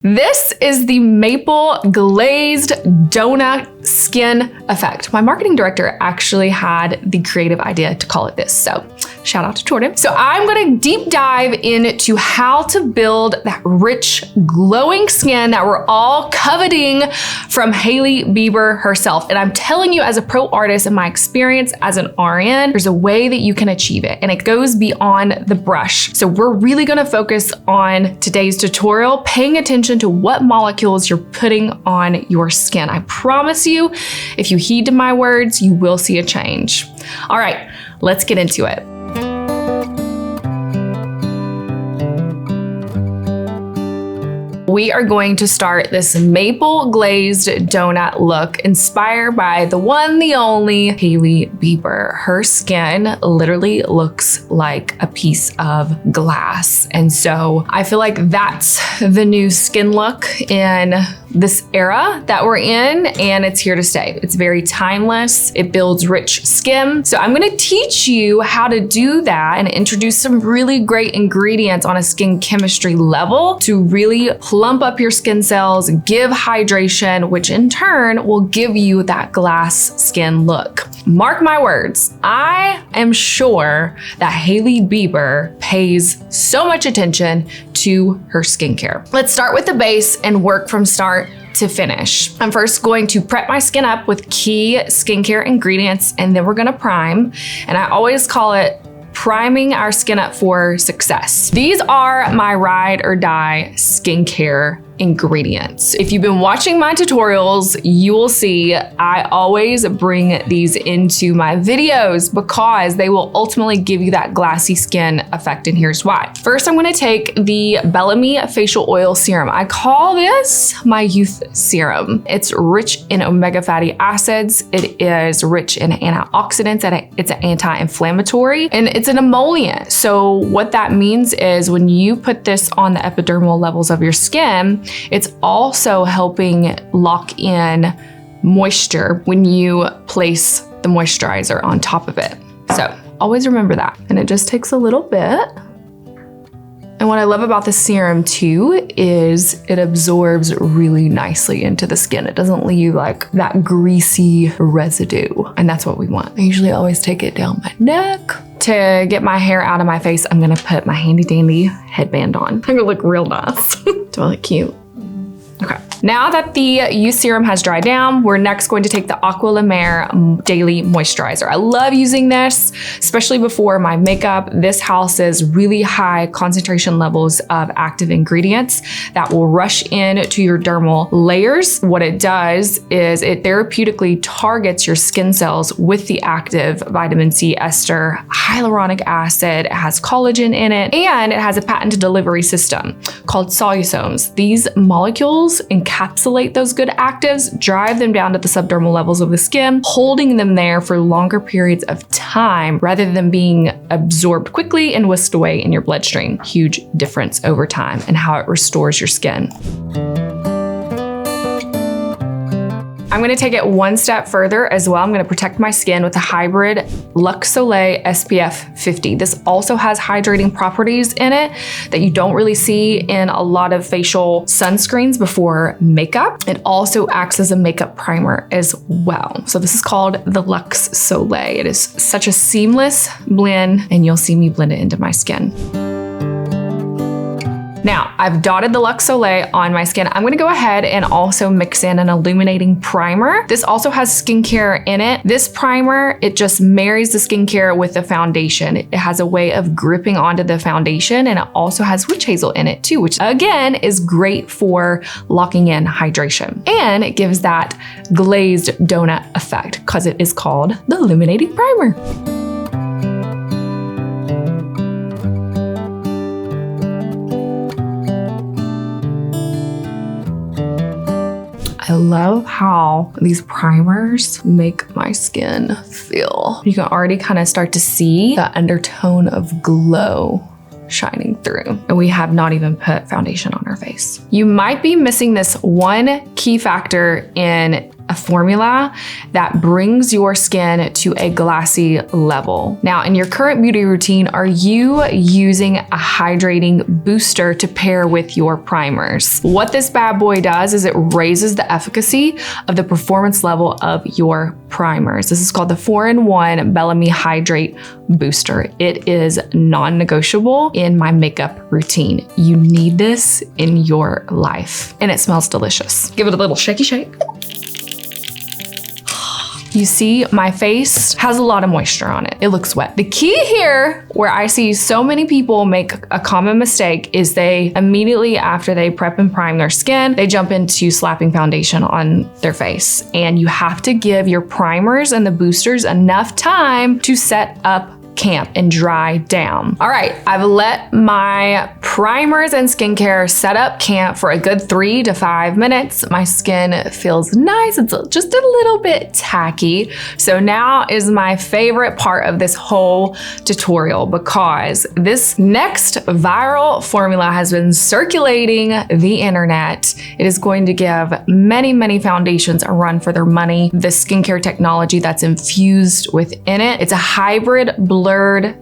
This is the Maple Glazed Donut Skin Effect. My marketing director actually had the creative idea to call it this, so shout out to Jordan. So I'm gonna deep dive into how to build that rich, glowing skin that we're all coveting from Hailey Bieber herself. And I'm telling you, as a pro artist and my experience as an RN, there's a way that you can achieve it, and it goes beyond the brush. So we're really gonna focus on today's tutorial, paying attention to what molecules you're putting on your skin. I promise you, if you heed to my words, you will see a change. All right, let's get into it. We are going to start this maple glazed donut look inspired by the one, the only Hailey Bieber. Her skin literally looks like a piece of glass. And so I feel like that's the new skin look in this era that we're in, and it's here to stay. It's very timeless. It builds rich skin. So I'm gonna teach you how to do that and introduce some really great ingredients on a skin chemistry level to really plump up your skin cells, give hydration, which in turn will give you that glass skin look. Mark my words, I am sure that Hailey Bieber pays so much attention to her skincare. Let's start with the base and work from start to finish. I'm first going to prep my skin up with key skincare ingredients, and then we're gonna prime. And I always call it priming our skin up for success. These are my ride or die skincare ingredients. If you've been watching my tutorials, you will see I always bring these into my videos because they will ultimately give you that glassy skin effect, and here's why. First, I'm gonna take the Bellamy Facial Oil Serum. I call this my youth serum. It's rich in omega fatty acids. It is rich in antioxidants, and it's an anti-inflammatory, and it's an emollient. So what that means is when you put this on the epidermal levels of your skin, it's also helping lock in moisture when you place the moisturizer on top of it. So always remember that. And it just takes a little bit. And what I love about the serum too is it absorbs really nicely into the skin. It doesn't leave like that greasy residue. And that's what we want. I usually always take it down my neck. To get my hair out of my face, I'm gonna put my handy dandy headband on. I'm gonna look real nice. Do I look cute? Okay. Now that the youth serum has dried down, we're next going to take the Aqua La Mer Daily Moisturizer. I love using this, especially before my makeup. This houses really high concentration levels of active ingredients that will rush into your dermal layers. What it does is it therapeutically targets your skin cells with the active vitamin C ester, hyaluronic acid. It has collagen in it, and it has a patented delivery system called solusomes. These molecules encapsulate those good actives, drive them down to the subdermal levels of the skin, holding them there for longer periods of time rather than being absorbed quickly and whisked away in your bloodstream. Huge difference over time in how it restores your skin. I'm gonna take it one step further as well. I'm gonna protect my skin with a hybrid Luxe Soleil SPF 50. This also has hydrating properties in it that you don't really see in a lot of facial sunscreens before makeup. It also acts as a makeup primer as well. So this is called the Luxe Soleil. It is such a seamless blend, and you'll see me blend it into my skin. Now, I've dotted the Luxe Soleil on my skin. I'm gonna go ahead and also mix in an illuminating primer. This also has skincare in it. This primer, it just marries the skincare with the foundation. It has a way of gripping onto the foundation, and it also has witch hazel in it too, which again is great for locking in hydration. And it gives that glazed donut effect because it is called the illuminating primer. I love how these primers make my skin feel. You can already kind of start to see the undertone of glow shining through. And we have not even put foundation on our face. You might be missing this one key factor in a formula that brings your skin to a glassy level. Now, in your current beauty routine, are you using a hydrating booster to pair with your primers? What this bad boy does is it raises the efficacy of the performance level of your primers. This is called the 4-in-1 Bellamy Hydrate Booster. It is non-negotiable in my makeup routine. You need this in your life, and it smells delicious. Give it a little shaky shake. You see, my face has a lot of moisture on it. It looks wet. The key here, where I see so many people make a common mistake, is they immediately after they prep and prime their skin, they jump into slapping foundation on their face. And you have to give your primers and the boosters enough time to set up camp and dry down. All right, I've let my primers and skincare set up camp for a good 3 to 5 minutes. My skin feels nice. It's just a little bit tacky. So now is my favorite part of this whole tutorial, because this next viral formula has been circulating the internet. It is going to give many, many foundations a run for their money. The skincare technology that's infused within it, it's a hybrid blurred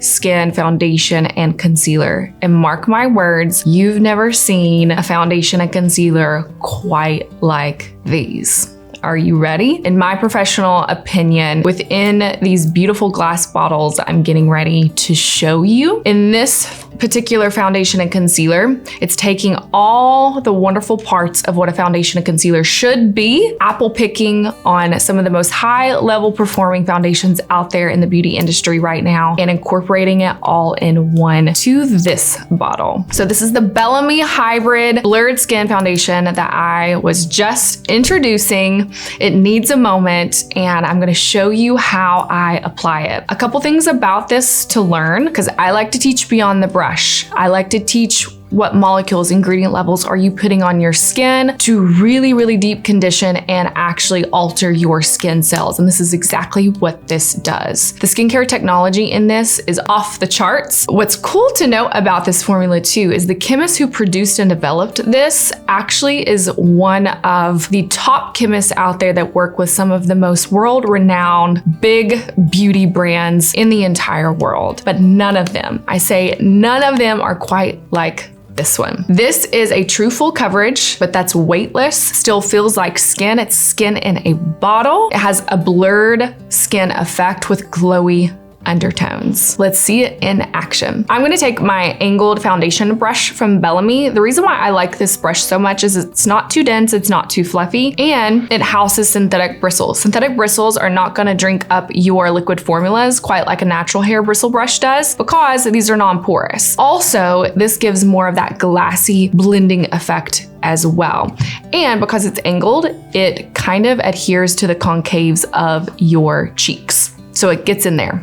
skin foundation and concealer. And mark my words, you've never seen a foundation and concealer quite like these. Are you ready? In my professional opinion, within these beautiful glass bottles I'm getting ready to show you, in this particular foundation and concealer, it's taking all the wonderful parts of what a foundation and concealer should be, apple picking on some of the most high level performing foundations out there in the beauty industry right now, and incorporating it all in one to this bottle. So this is the Bellamy Hybrid Blurred Skin Foundation that I was just introducing. It needs a moment, and I'm gonna show you how I apply it. A couple things about this to learn, because I like to teach beyond the brush. I like to teach what molecules, ingredient levels are you putting on your skin to really, really deep condition and actually alter your skin cells. And this is exactly what this does. The skincare technology in this is off the charts. What's cool to note about this formula too is the chemist who produced and developed this actually is one of the top chemists out there that work with some of the most world-renowned big beauty brands in the entire world. But none of them, I say none of them, are quite like this one. This is a true full coverage, but that's weightless, still feels like skin. It's skin in a bottle. It has a blurred skin effect with glowy undertones. Let's see it in action. I'm gonna take my angled foundation brush from Bellamy. The reason why I like this brush so much is it's not too dense, it's not too fluffy, and it houses synthetic bristles. Synthetic bristles are not gonna drink up your liquid formulas quite like a natural hair bristle brush does, because these are non-porous. Also, this gives more of that glassy blending effect as well. And because it's angled, it kind of adheres to the concaves of your cheeks, so it gets in there.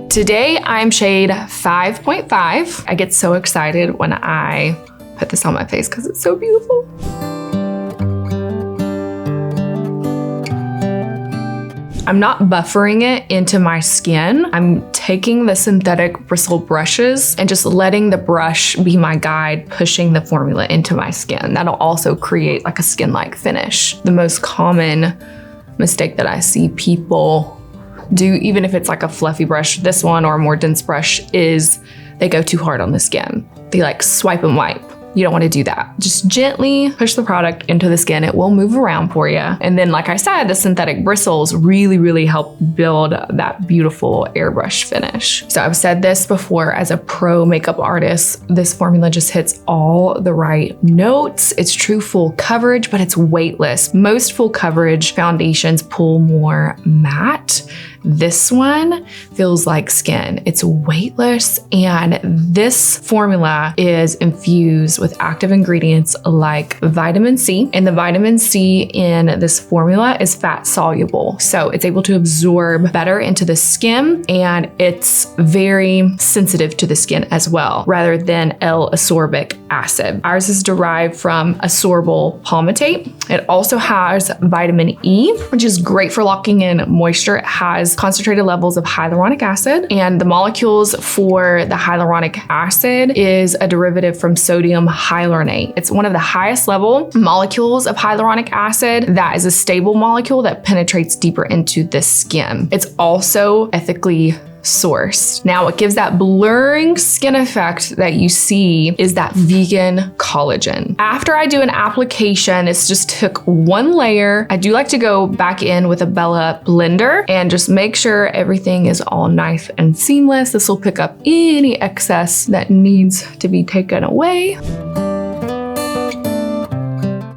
Today I'm shade 5.5. I get so excited when I put this on my face because it's so beautiful. I'm not buffering it into my skin. I'm taking the synthetic bristle brushes and just letting the brush be my guide, pushing the formula into my skin. That'll also create like a skin-like finish. The most common mistake that I see people do, even if it's like a fluffy brush, this one, or a more dense brush, is they go too hard on the skin. They like swipe and wipe. You don't want to do that. Just gently push the product into the skin. It will move around for you. And then, like I said, the synthetic bristles really, really help build that beautiful airbrush finish. So I've said this before, as a pro makeup artist, this formula just hits all the right notes. It's true full coverage, but it's weightless. Most full coverage foundations pull more matte. This one feels like skin. It's weightless, and this formula is infused with active ingredients like vitamin C, and the vitamin C in this formula is fat soluble. So it's able to absorb better into the skin, and it's very sensitive to the skin as well, rather than L-ascorbic acid. Ours is derived from ascorbyl palmitate. It also has vitamin E, which is great for locking in moisture. It has has concentrated levels of hyaluronic acid, and the molecules for the hyaluronic acid is a derivative from sodium hyaluronate. It's one of the highest level molecules of hyaluronic acid that is a stable molecule that penetrates deeper into the skin. It's also ethically sourced. Now, what gives that blurring skin effect that you see is that vegan collagen. After I do an application, it's just took one layer. I do like to go back in with a Bella blender and just make sure everything is all nice and seamless. This will pick up any excess that needs to be taken away.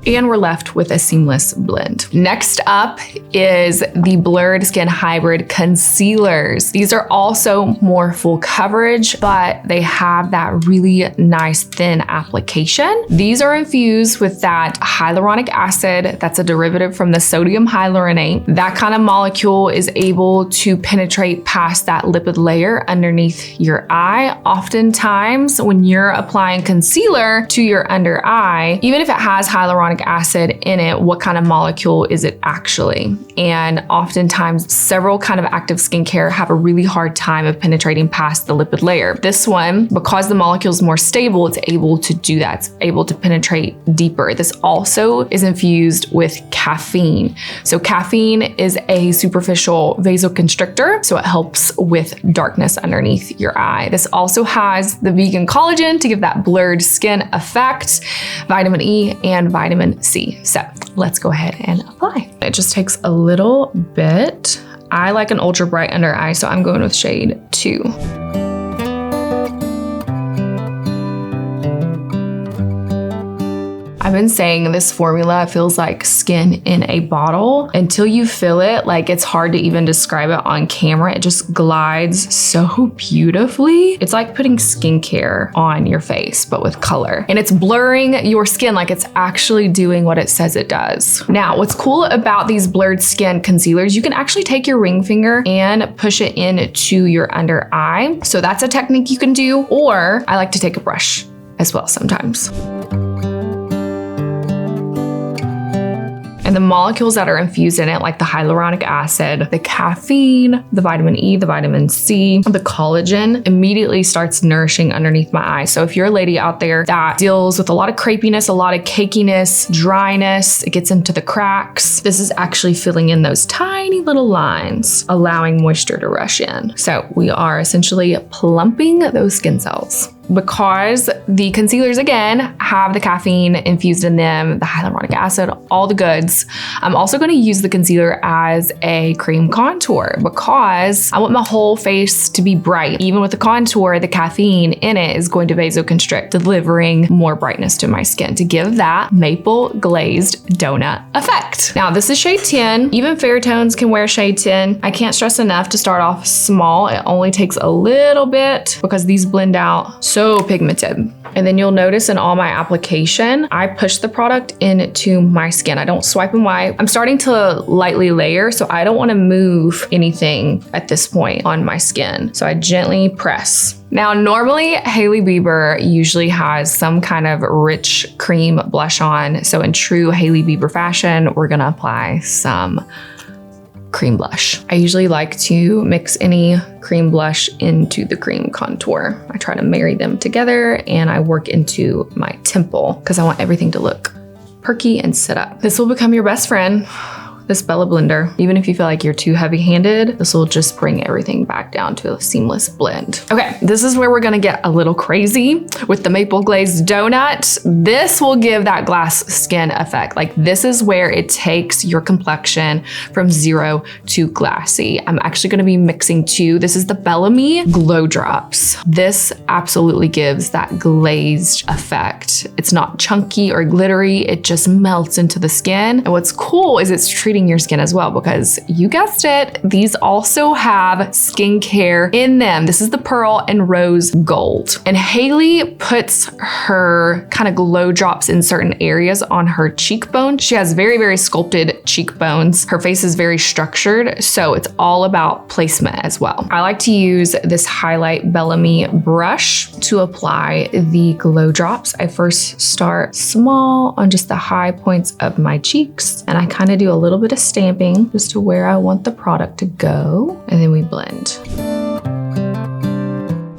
And we're left with a seamless blend. Next up is the Blurred Skin Hybrid Concealers. These are also more full coverage, but they have that really nice thin application. These are infused with that hyaluronic acid that's a derivative from the sodium hyaluronate. That kind of molecule is able to penetrate past that lipid layer underneath your eye. Oftentimes, when you're applying concealer to your under eye, even if it has hyaluronic acid in it, what kind of molecule is it actually? And oftentimes several kind of active skincare have a really hard time of penetrating past the lipid layer. This one, because the molecule is more stable, it's able to do that. It's able to penetrate deeper. This also is infused with caffeine. So caffeine is a superficial vasoconstrictor, so it helps with darkness underneath your eye. This also has the vegan collagen to give that blurred skin effect, vitamin E and vitamin C. So let's go ahead and apply. It just takes a little bit. I like an ultra bright under eye, so I'm going with shade 2. I've been saying this formula feels like skin in a bottle. Until you feel it, like it's hard to even describe it on camera. It just glides so beautifully. It's like putting skincare on your face, but with color. And it's blurring your skin like it's actually doing what it says it does. Now, what's cool about these blurred skin concealers, you can actually take your ring finger and push it into your under eye. So that's a technique you can do, or I like to take a brush as well sometimes. And the molecules that are infused in it, like the hyaluronic acid, the caffeine, the vitamin E, the vitamin C, the collagen, immediately starts nourishing underneath my eye. So if you're a lady out there that deals with a lot of crepiness, a lot of cakiness, dryness, it gets into the cracks, this is actually filling in those tiny little lines, allowing moisture to rush in. So we are essentially plumping those skin cells. Because the concealers, again, have the caffeine infused in them, the hyaluronic acid, all the goods, I'm also going to use the concealer as a cream contour because I want my whole face to be bright. Even with the contour, the caffeine in it is going to vasoconstrict, delivering more brightness to my skin to give that maple glazed donut effect. Now, this is shade 10. Even fair tones can wear shade 10. I can't stress enough to start off small. It only takes a little bit because these blend out so pigmented. And then you'll notice in all my application, I push the product into my skin. I don't swipe and wipe. I'm starting to lightly layer, so I don't want to move anything at this point on my skin. So I gently press. Now, normally Hailey Bieber usually has some kind of rich cream blush on. So in true Hailey Bieber fashion, we're gonna apply some cream blush. I usually like to mix any cream blush into the cream contour. I try to marry them together and I work into my temple because I want everything to look perky and sit up. This will become your best friend, this Bella blender. Even if you feel like you're too heavy-handed, this will just bring everything back down to a seamless blend. Okay, this is where we're gonna get a little crazy with the Maple Glaze Donut. This will give that glass skin effect. Like this is where it takes your complexion from 0 to glassy. I'm actually gonna be mixing 2. This is the Bellamy Glow Drops. This absolutely gives that glazed effect. It's not chunky or glittery, it just melts into the skin. And what's cool is it's treating your skin as well because you guessed it, these also have skincare in them. This is the Pearl and Rose Gold. And Hailey puts her kind of glow drops in certain areas on her cheekbone. She has very, very sculpted cheekbones. Her face is very structured, so it's all about placement as well. I like to use this Highlight Bellamy brush to apply the glow drops. I first start small on just the high points of my cheeks, and I kind of do a little bit bit of stamping just to where I want the product to go. And then we blend.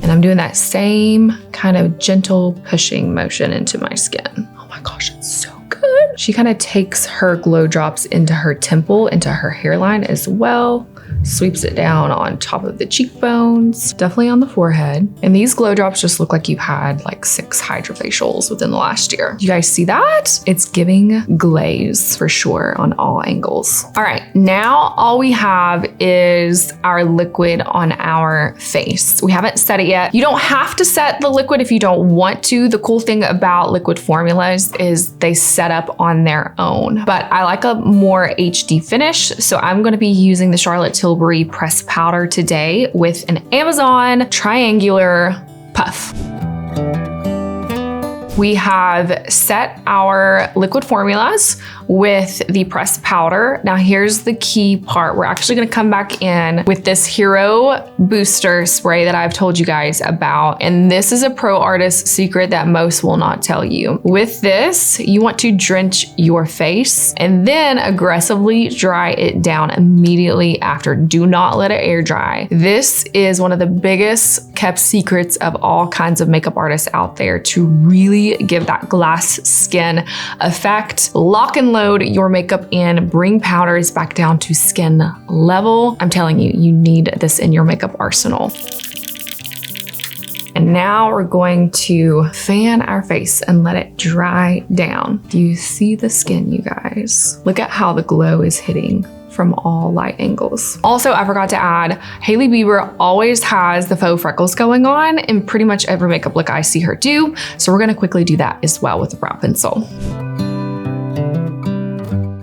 And I'm doing that same kind of gentle pushing motion into my skin. Oh my gosh, it's so good. She kind of takes her glow drops into her temple, into her hairline as well. Sweeps it down on top of the cheekbones, definitely on the forehead. And these glow drops just look like you've had like 6 hydrofacials within the last year. You guys see that? It's giving glaze for sure on all angles. All right, now all we have is our liquid on our face. We haven't set it yet. You don't have to set the liquid if you don't want to. The cool thing about liquid formulas is they set up on their own, but I like a more HD finish. So I'm gonna be using the Charlotte Tilbury pressed powder today with an Amazon triangular puff. We have set our liquid formulas with the pressed powder. Now here's the key part. We're actually gonna come back in with this Hero Booster spray that I've told you guys about. And this is a pro artist secret that most will not tell you. With this, you want to drench your face and then aggressively dry it down immediately after. Do not let it air dry. This is one of the biggest kept secrets of all kinds of makeup artists out there to really give that glass skin effect. Lock and load your makeup in, bring powders back down to skin level. I'm telling you, you need this in your makeup arsenal. And now we're going to fan our face and let it dry down. Do you see the skin, you guys? Look at how the glow is hitting from all light angles. Also, I forgot to add, Hailey Bieber always has the faux freckles going on in pretty much every makeup look I see her do. So we're gonna quickly do that as well with the brow pencil.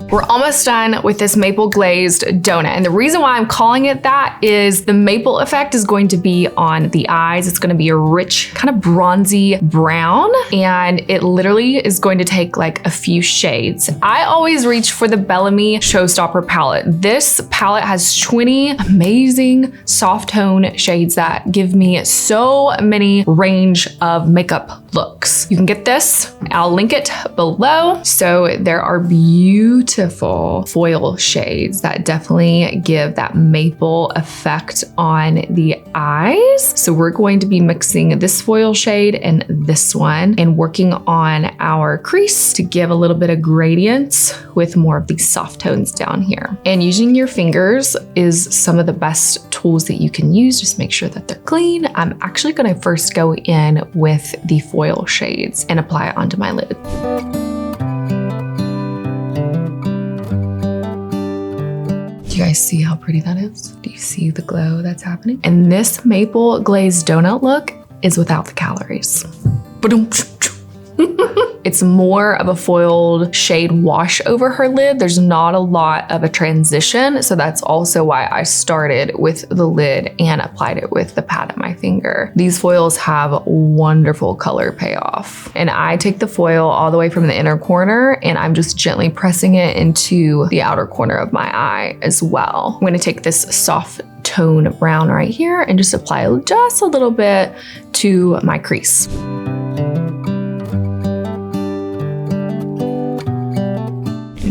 We're almost done with this maple glazed donut. And the reason why I'm calling it that is the maple effect is going to be on the eyes. It's gonna be a rich, kind of bronzy brown. And it literally is going to take like a few shades. I always reach for the Bellamy Showstopper palette. This palette has 20 amazing soft tone shades that give me so many range of makeup looks. You can get this, I'll link it below. So there are beautiful foil shades that definitely give that maple effect on the eyes. So we're going to be mixing this foil shade and this one and working on our crease to give a little bit of gradients with more of these soft tones down here. And using your fingers is some of the best tools that you can use. Just make sure that they're clean. I'm actually gonna first go in with the foil shades and apply it onto my lid. Do you guys see how pretty that is? Do you see the glow that's happening? And this maple glazed donut look is without the calories. It's more of a foiled shade wash over her lid. There's not a lot of a transition. So that's also why I started with the lid and applied it with the pad of my finger. These foils have wonderful color payoff. And I take the foil all the way from the inner corner and I'm just gently pressing it into the outer corner of my eye as well. I'm gonna take this soft tone brown right here and just apply just a little bit to my crease.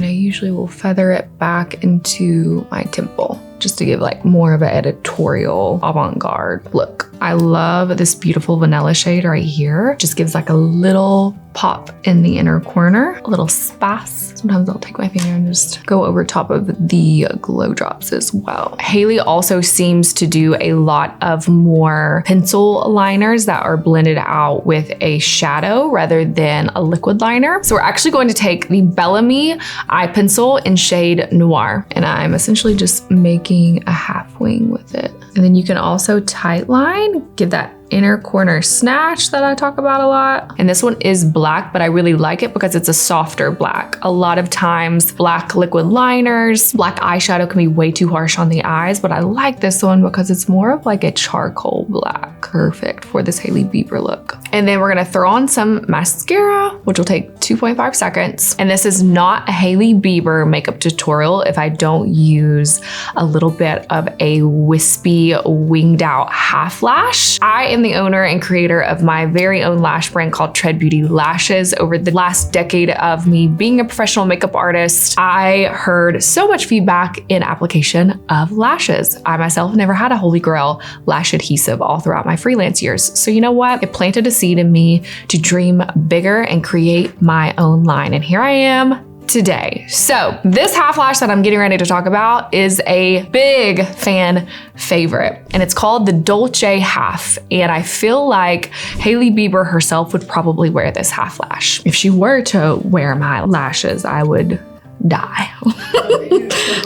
Usually will feather it back into my temple just to give like more of an editorial avant-garde look. I love this beautiful vanilla shade right here. Just gives like a little pop in the inner corner, a little space. Sometimes I'll take my finger and just go over top of the glow drops as well. Hailey also seems to do a lot of more pencil liners that are blended out with a shadow rather than a liquid liner. So we're actually going to take the Bellamy eye pencil in shade Noir, and I'm essentially just making a half wing with it. And then you can also tight line, give that inner corner snatch that I talk about a lot. And this one is black, but I really like it because it's a softer black. A lot of times black liquid liners, black eyeshadow can be way too harsh on the eyes, but I like this one because it's more of like a charcoal black. Perfect for this Hailey Bieber look. And then we're gonna throw on some mascara, which will take 2.5 seconds. And this is not a Hailey Bieber makeup tutorial if I don't use a little bit of a wispy winged out half lash. I am the owner and creator of my very own lash brand called Tread Beauty Lashes. Over the last decade of me being a professional makeup artist, I heard so much feedback in application of lashes. I myself never had a holy grail lash adhesive all throughout my freelance years. So you know what? It planted a seed in me to dream bigger and create my own line. And here I am today. So this half lash that I'm getting ready to talk about is a big fan favorite, and it's called the Dolce Half. And I feel like Hailey Bieber herself would probably wear this half lash. If she were to wear my lashes, I would die.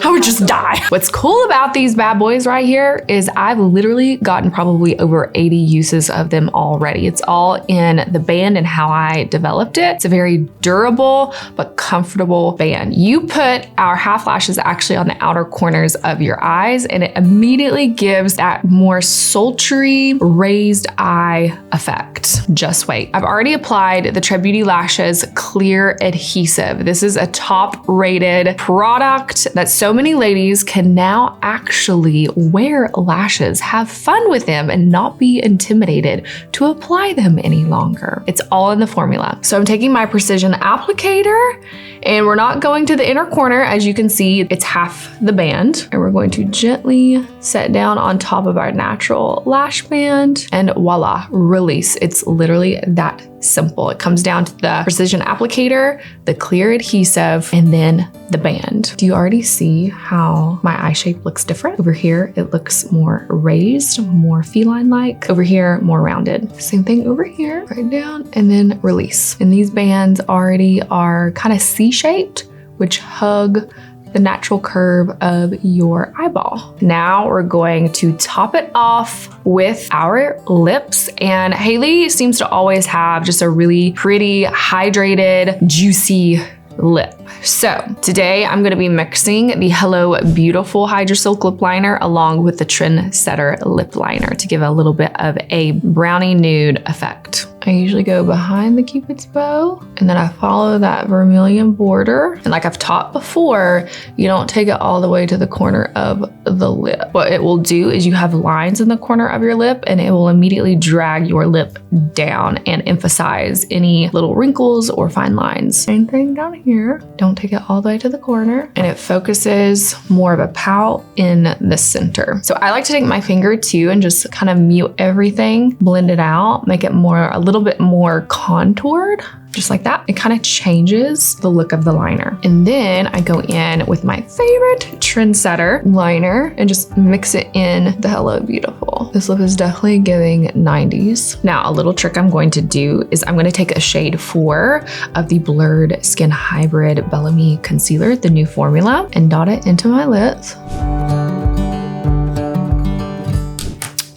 I would just die. What's cool about these bad boys right here is I've literally gotten probably over 80 uses of them already. It's all in the band and how I developed it. It's a very durable but comfortable band. You put our half lashes actually on the outer corners of your eyes, and it immediately gives that more sultry raised eye effect. Just wait. I've already applied the Tread Beauty Lashes Clear Adhesive. This is a top rated product that so many ladies can now actually wear lashes, have fun with them, and not be intimidated to apply them any longer. It's all in the formula. So I'm taking my precision applicator, and we're not going to the inner corner. As you can see, it's half the band, and we're going to gently set down on top of our natural lash band, and voila, release. It's literally that simple. It comes down to the precision applicator, the clear adhesive, and then the band. Do you already see how my eye shape looks different? Over here, it looks more raised, more feline-like. Over here, more rounded. Same thing over here, right down, and then release. And these bands already are kind of C-shaped, which hug the natural curve of your eyeball. Now we're going to top it off with our lips, and Hailey seems to always have just a really pretty, hydrated, juicy lip. So today I'm going to be mixing the Hello Beautiful Hydra Silk Lip Liner along with the Trendsetter Lip Liner to give a little bit of a brownie nude effect. I usually go behind the Cupid's bow, and then I follow that vermilion border. And like I've taught before, you don't take it all the way to the corner of the lip. What it will do is you have lines in the corner of your lip, and it will immediately drag your lip down and emphasize any little wrinkles or fine lines. Same thing down here. Don't take it all the way to the corner, and it focuses more of a pout in the center. So I like to take my finger too and just kind of mute everything, blend it out, make it a little bit more contoured, just like that. It kind of changes the look of the liner. And then I go in with my favorite Trendsetter liner and just mix it in the Hello Beautiful. This lip is definitely giving 90s. Now, a little trick I'm going to do is I'm going to take a shade 4 of the Blurred Skin Hybrid Bellamy Concealer, the new formula, and dot it into my lips.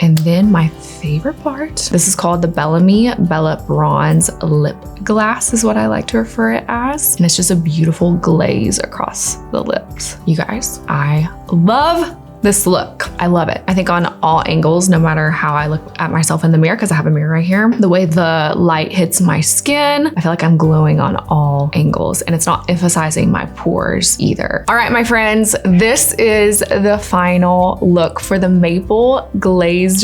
And then my favorite part, this is called the Bellamy Bella Bronze Lip Glass is what I like to refer it as. And it's just a beautiful glaze across the lips. You guys, I love this look. I love it. I think on all angles, no matter how I look at myself in the mirror, because I have a mirror right here, the way the light hits my skin, I feel like I'm glowing on all angles, and it's not emphasizing my pores either. All right, my friends, this is the final look for the Maple Glazed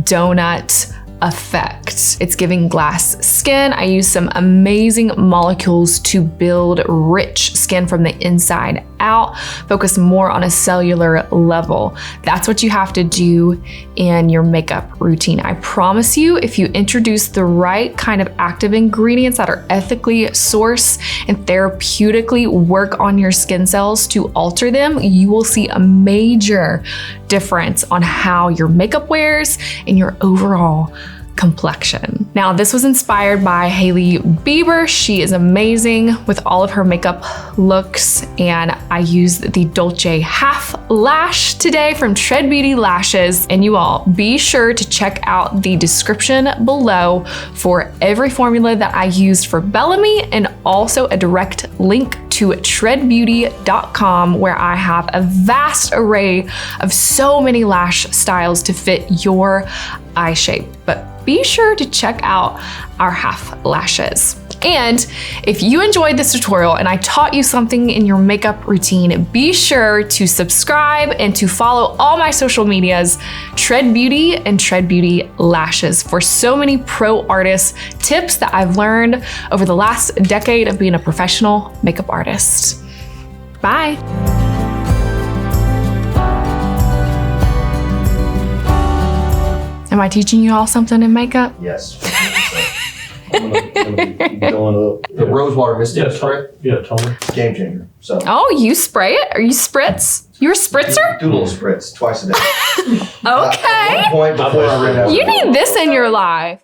Donut effect. It's giving glass skin. I use some amazing molecules to build rich skin from the inside out, focus more on a cellular level. That's what you have to do in your makeup routine. I promise you, if you introduce the right kind of active ingredients that are ethically sourced and therapeutically work on your skin cells to alter them, you will see a major difference on how your makeup wears and your overall complexion. Now, this was inspired by Hailey Bieber. She is amazing with all of her makeup looks, and I used the Dolce Half Lash today from Tread Beauty Lashes. And you all, be sure to check out the description below for every formula that I used for Bellamy, and also a direct link to treadbeauty.com, where I have a vast array of so many lash styles to fit your eye shape. But be sure to check out our half lashes. And if you enjoyed this tutorial and I taught you something in your makeup routine, be sure to subscribe and to follow all my social medias, Tread Beauty and Tread Beauty Lashes, for so many pro artist tips that I've learned over the last decade of being a professional makeup artist. Bye. Am I teaching you all something in makeup? Yes. I'm gonna be going up. The rosewater mystic spray. Yeah, Tony. Game changer. So. Oh, you spray it? Or you spritz? You're a spritzer? Do a little spritz twice a day. Okay. At one point before I ran out. You need this in your life.